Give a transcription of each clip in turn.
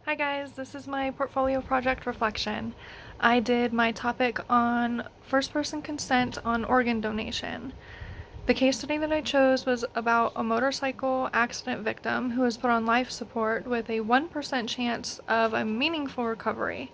Hi guys, this is my portfolio project reflection. I did my topic on first-person consent on organ donation. The case study that I chose was about a motorcycle accident victim who was put on life support with a 1% chance of a meaningful recovery.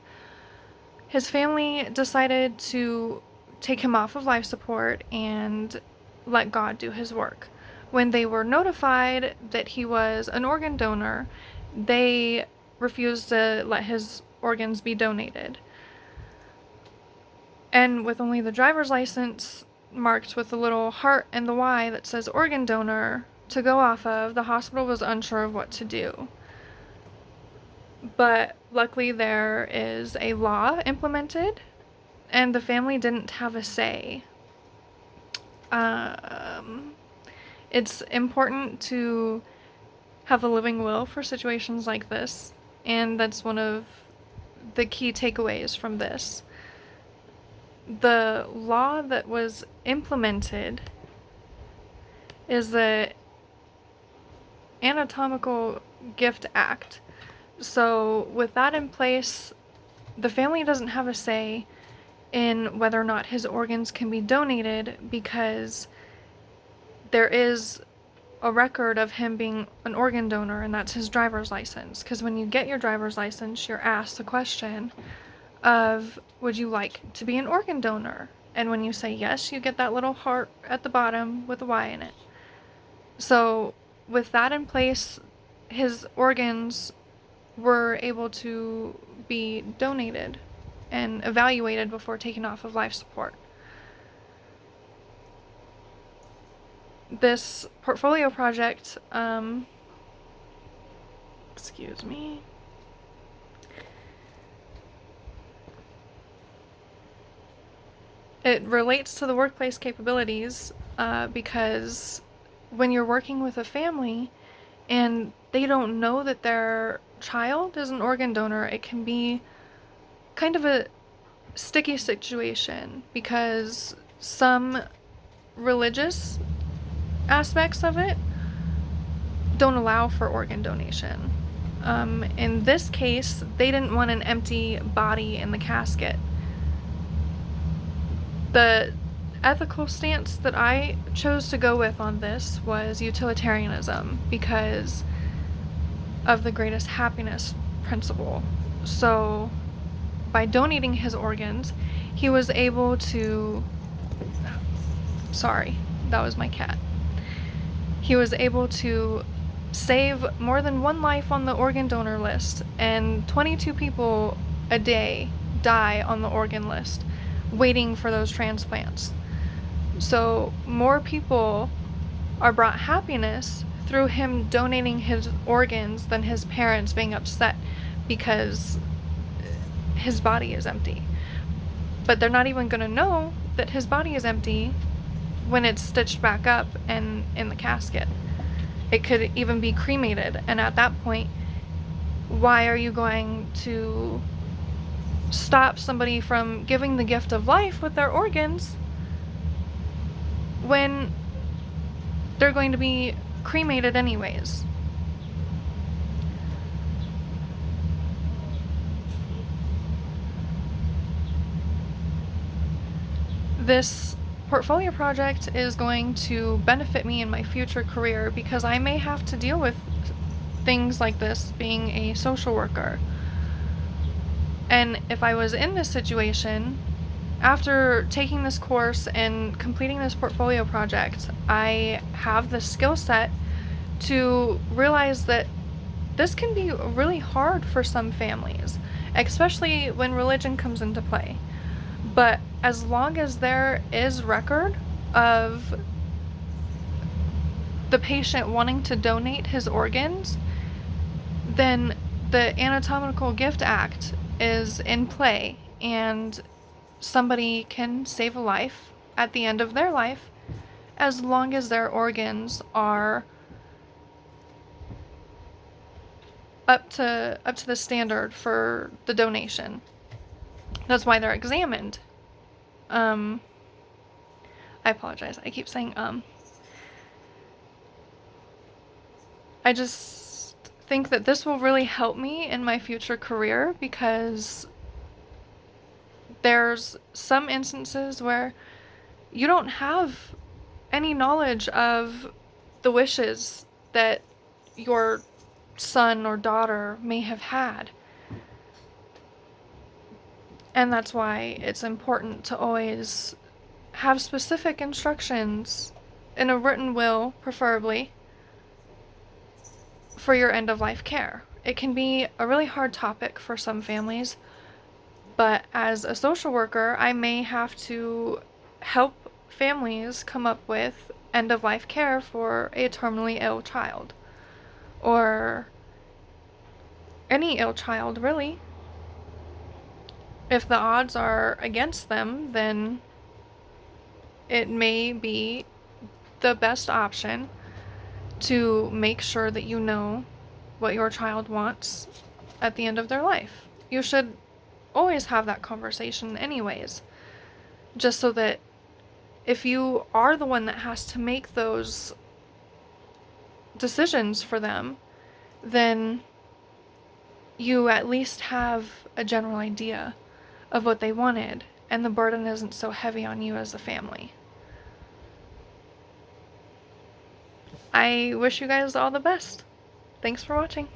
His family decided to take him off of life support and let God do his work. When they were notified that he was an organ donor, they refused to let his organs be donated. And with only the driver's license marked with the little heart and the Y that says organ donor to go off of, the hospital was unsure of what to do. But luckily there is a law implemented and the family didn't have a say. It's important to have a living will for situations like this, and that's one of the key takeaways from this. The law that was implemented is the Anatomical Gift Act. So with that in place, the family doesn't have a say in whether or not his organs can be donated because there is a record of him being an organ donor, and that's his driver's license. Because when you get your driver's license, you're asked the question of, would you like to be an organ donor? And when you say yes, you get that little heart at the bottom with a Y in it. So with that in place, his organs were able to be donated and evaluated before taken off of life support. This portfolio project, excuse me, it relates to the workplace capabilities because when you're working with a family and they don't know that their child is an organ donor, it can be kind of a sticky situation because some religious aspects of it don't allow for organ donation. In this case, they didn't want an empty body in the casket. The ethical stance that I chose to go with on this was utilitarianism because of the greatest happiness principle. So by donating his organs, he was able to, sorry, that was my cat. He was able to save more than one life on the organ donor list, and 22 people a day die on the organ list waiting for those transplants. So more people are brought happiness through him donating his organs than his parents being upset because his body is empty. But they're not even going to know that his body is empty when it's stitched back up and in the casket. It could even be cremated, and at that point, why are you going to stop somebody from giving the gift of life with their organs when they're going to be cremated anyways? This portfolio project is going to benefit me in my future career because I may have to deal with things like this being a social worker. And if I was in this situation, after taking this course and completing this portfolio project, I have the skill set to realize that this can be really hard for some families, especially when religion comes into play. But as long as there is record of the patient wanting to donate his organs, then the Anatomical Gift Act is in play and somebody can save a life at the end of their life as long as their organs are up to the standard for the donation. That's why they're examined. I apologize. I keep saying I just think that this will really help me in my future career, because there's some instances where you don't have any knowledge of the wishes that your son or daughter may have had. And that's why it's important to always have specific instructions in a written will, preferably, for your end-of-life care. It can be a really hard topic for some families, but as a social worker, I may have to help families come up with end-of-life care for a terminally ill child, or any ill child, really. If the odds are against them, then it may be the best option to make sure that you know what your child wants at the end of their life. You should always have that conversation anyways, just so that if you are the one that has to make those decisions for them, then you at least have a general idea of what they wanted, and the burden isn't so heavy on you as a family. I wish you guys all the best. Thanks for watching.